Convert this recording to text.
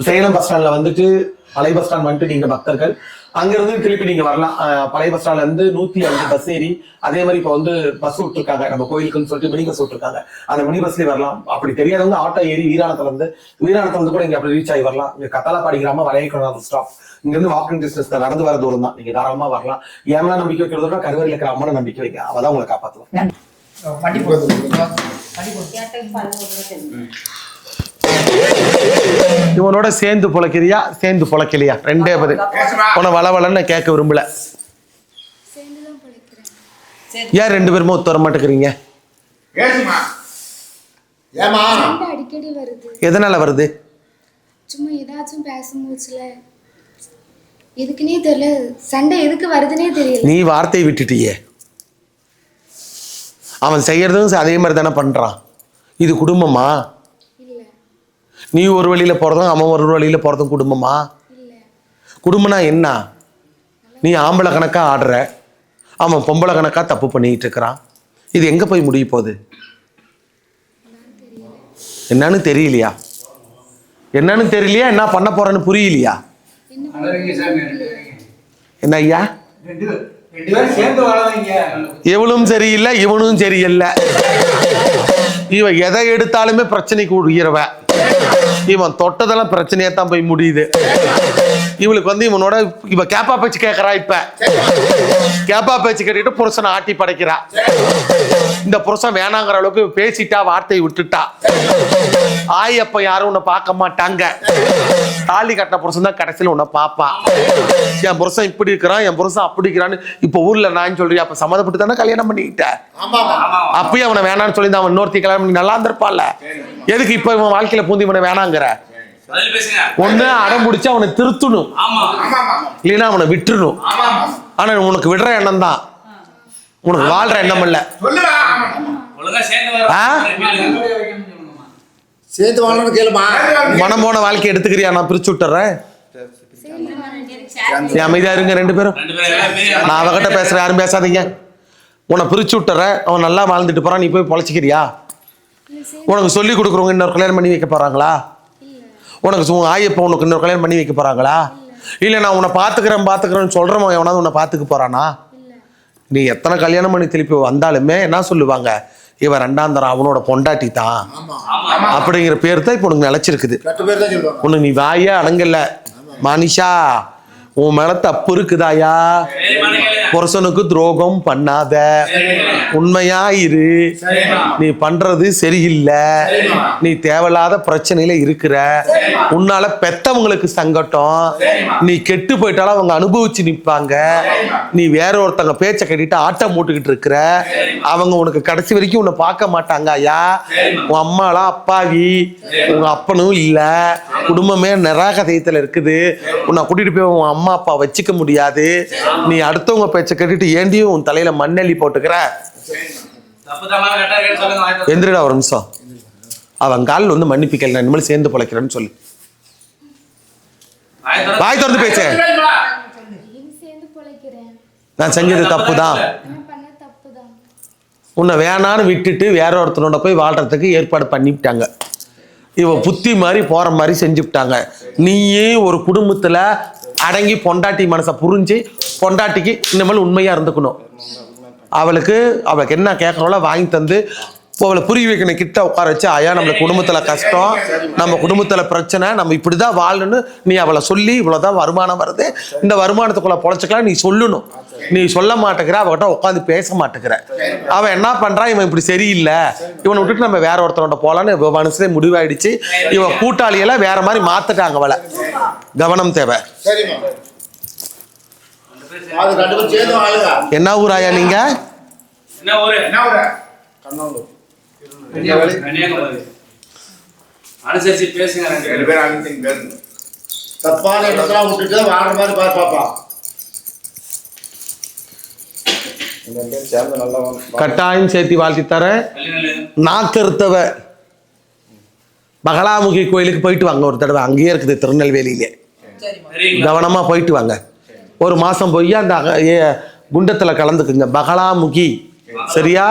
Salem bus ஸ்டாண்ட்ல வந்துட்டு பழைய பஸ் ஸ்டாண்ட் வந்துட்டு நீங்க பக்தர்கள் அங்கிருந்து திருப்பி நீங்க வரலாம். பழைய பஸ் ஸ்டாண்ட்ல இருந்து 105 பஸ் ஏறி அதே மாதிரி இப்ப வந்து பஸ் விட்டுருக்காங்க நம்ம கோயிலுக்குன்னு சொல்லிட்டு மினி பஸ் விட்டுருக்காங்க. அந்த மினி பஸ்லயே வரலாம். அப்படி தெரியாதவங்க ஆட்டோ ஏறி வீராணத்துல இருந்து கூட இங்க அப்படி ரீச் ஆகி வரலாம். இங்க கத்தாலப்பாடி கிராமம் வளையக்குளம் ஸ்டாப் இங்க இருந்து வாக்கிங் டிஸ்டன்ஸ் நடந்து வர தூரம் தான். நீங்க தாராளமா வரலாம். ஏன்னா நம்பிக்கை வைக்கிறதோட கருவறையில் இருக்கிற அம்மனை நம்பிக்கை வைக்க அவதான் உங்களை காப்பாத்துவோம். இவனோட சேர்ந்து பொழைக்கிறியா சேர்ந்து பொழைக்கலையா ரெண்டே பதில். உன வளவலன்னு கேட்க விரும்பல. ஏன் ரெண்டு பேருமே ஒத்து வர மாட்டேங்கிறீங்க? அடிக்கடி வருது. எதனால வருது? சும்மா ஏதாச்சும் பேசும்போதுல எதுக்குனே தெரியல. சண்டை எதுக்கு வருதுன்னே தெரியல. நீ வார்த்தையை விட்டுட்டியே. அவன் செய்யறதும் அதே மாதிரி தானே பண்றான். இது குடும்பமா? நீ ஒரு வழியில போறதும் அவன் ஒரு வழியில போறதும் குடும்பமா? குடும்பம்னா என்ன? நீ ஆம்பளை கணக்கா ஆடுற, அவன் பொம்பளை கணக்கா தப்பு பண்ணிட்டு இருக்கிறான். இது எங்க போய் முடிய போகுது? என்னன்னு தெரியலையா? என்னன்னு தெரியலையா? என்ன பண்ண போறேன்னு புரியலையா? என்ன ஐயா? இவளும் சரியில்லை இவனும் சரியில்லை. இவன் எதை எடுத்தாலுமே பிரச்சனைக்கு உயிரவ. இவன் தொட்டதெல்லாம் பிரச்சனையா தான் போய் முடியுது. இவளுக்கு வந்து இவனோட இவ கேப்பா பேச்சு கேட்கறா. இப்ப கேப்பா பேச்சு கேட்டுட்டு புருஷனை ஆட்டி படைக்கிறா. இந்த புருஷன் வேணாங்கிற அளவுக்கு பேசிட்டா, வார்த்தையை விட்டுட்டா. ஆயப்ப யாரும் உன்னை பார்க்க மாட்டாங்க. தாலி கட்டின புருஷன் தான் கடைசியில் உன்னை பாப்பா. என் புருஷன் இப்படி இருக்கிறான், என் புருஷன் அப்படி இருக்கிறான்னு இப்ப ஊர்ல நான் சொல்றியா? அப்ப சம்மதப்பட்டு தானே கல்யாணம் பண்ணிக்கிட்ட. அப்பயும் அவனை வேணான்னு சொல்லி அவன் இன்னொருத்தி கல்யாணம் பண்ணி நல்லா இருந்திருப்பான்ல. எதுக்கு இப்ப இவன் வாழ்க்கையில பூந்தி இவனை வேணாங்கிற? ஒண்ணு அடம் முடிச்சு அவனை திருத்தணும், இல்லைன்னா அவனை விட்டுணும். ஆனா உனக்கு விடுற எண்ணம் தான், உனக்கு வாழ்ற எண்ணம் இல்ல. சேர்த்து வாழணும் கேளுமா. மனம் போன வாழ்க்கையை எடுத்துக்கிறியா? நான் பிரிச்சு விட்டுறேன். அமைதியா இருங்க ரெண்டு பேரும். நான் அவகிட்ட பேசுறேன், யாரும் பேசாதீங்க. உன்னை பிரிச்சு விட்டுறேன். அவன் நல்லா வாழ்ந்துட்டு போறான், நீ போய் பொழைச்சிக்கிறியா? உனக்கு சொல்லி கொடுக்குறவங்க இன்னொரு கல்யாணம் பண்ணி வைக்க போறாங்களா? உனக்கு ஆயப்ப உனக்கு இன்னொரு கல்யாணம் பண்ணி வைக்க போறாங்களா? இல்ல நான் உன்னை பாத்துக்கிறேன்னு சொல்றவன் எவனாவது உன்னை பாத்துக்க போறானா? நீ எத்தனை கல்யாணம் பண்ணி திருப்பி வந்தாலுமே என்ன சொல்லுவாங்க? இவன் ரெண்டாம் தரம் அவனோட பொண்டாட்டி தான் அப்படிங்கிற பேர் தான் இப்ப உனக்கு நிலைச்சிருக்குது. உனக்கு நீ வாயே அடங்கல. மனுஷா, உன் மேல தப்பு இருக்குதாயா? புருஷனுக்கு துரோகம் பண்ணாத, உண்மையா இரு. நீ பண்றது சரியில்லை. நீ தேவையில்லாத பிரச்சனையில இருக்கிற. உன்னால பெத்தவங்களுக்கு சங்கட்டம். நீ கெட்டு போயிட்டாலும் அவங்க அனுபவிச்சு நிற்பாங்க. நீ வேற ஒருத்தங்க பேச்ச கட்டிட்டு ஆட்டம் போட்டுக்கிட்டு இருக்கிற. அவங்க உனக்கு கடைசி வரைக்கும் உன்னை பார்க்க மாட்டாங்க ஐயா. உன் அம்மாலாம் அப்பாவி, உங்க அப்பனும் இல்ல, குடும்பமே நிராகதயத்துல இருக்குது. உன்னை கூட்டிட்டு போய் உன் அம்மா அப்பா வச்சுக்க முடியாது. நீ அடுத்தவங்க பேச்ச கட்டிட்டு ஏண்டியும் உன் தலையில மண்ணெல்லி போட்டுக்கிற. எந்திரிடா ஒரு நிமிஷம். அவன் காலில் வந்து மன்னிப்பிக்கல, நான் இனிமேல் சேர்ந்து பொழைக்கிறேன்னு சொல்லு. வாய் திறந்து பேச. நான் செஞ்சது தப்பு தான். உன்னை வேணான்னு விட்டுட்டு வேற ஒருத்தனோட போய் வாழ்றதுக்கு ஏற்பாடு பண்ணிவிட்டாங்க. இவ புத்தி மாதிரி போற மாதிரி செஞ்சுவிட்டாங்க. நீயே ஒரு குடும்பத்துல அடங்கி பொண்டாட்டி மனசை புரிஞ்சு பொண்டாட்டிக்கு இனிமேல் உண்மையா இருந்துக்கணும். அவளுக்கு என்ன கேட்கறோல வாங்கி தந்து அவளை புரிய வைக்கணும். கிட்ட உட்கார வச்சு, ஐயா நம்மளுக்கு குடும்பத்துல கஷ்டம், நம்ம குடும்பத்துல பிரச்சனை, நம்ம இப்படிதான் வாழணும்னு நீ அவளை சொல்லி, இவ்வளவுதான் வருமானம் வருது, இந்த வருமானத்துக்குள்ள பொழைச்சிக்கலாம் நீ சொல்லணும். நீ சொல்ல மாட்டேங்கிற, அவகிட்ட உட்காந்து பேச மாட்டேங்கிற. அவன் என்ன பண்றான்? இவன் இப்படி சரியில்லை, இவனை விட்டுட்டு நம்ம வேற ஒருத்தரோட போலான்னு மனசுல முடிவாயிடுச்சு. இவன் கூட்டாளியெல்லாம் வேற மாதிரி மாத்துட்டாங்க. அவளை கவனம் தேவை. என்ன ஊராயா நீங்க? தப்பான இடத்தெல்லாம் விட்டுட்டு வாழ்ற மாதிரி பாப்பா. கட்டாயம் சேர்த்தி வாழ்த்தி தர. நாக்கருத்தவ பகலாமுகி கோயிலுக்கு போயிட்டு வாங்க ஒரு தடவை. அங்கேயே இருக்குது திருநெல்வேலியிலே. கவனமா போயிட்டு வாங்க. ஒரு மாசம் போய் அந்த குண்டத்துல கலந்துக்குங்க. பகலாமுகி சரியா?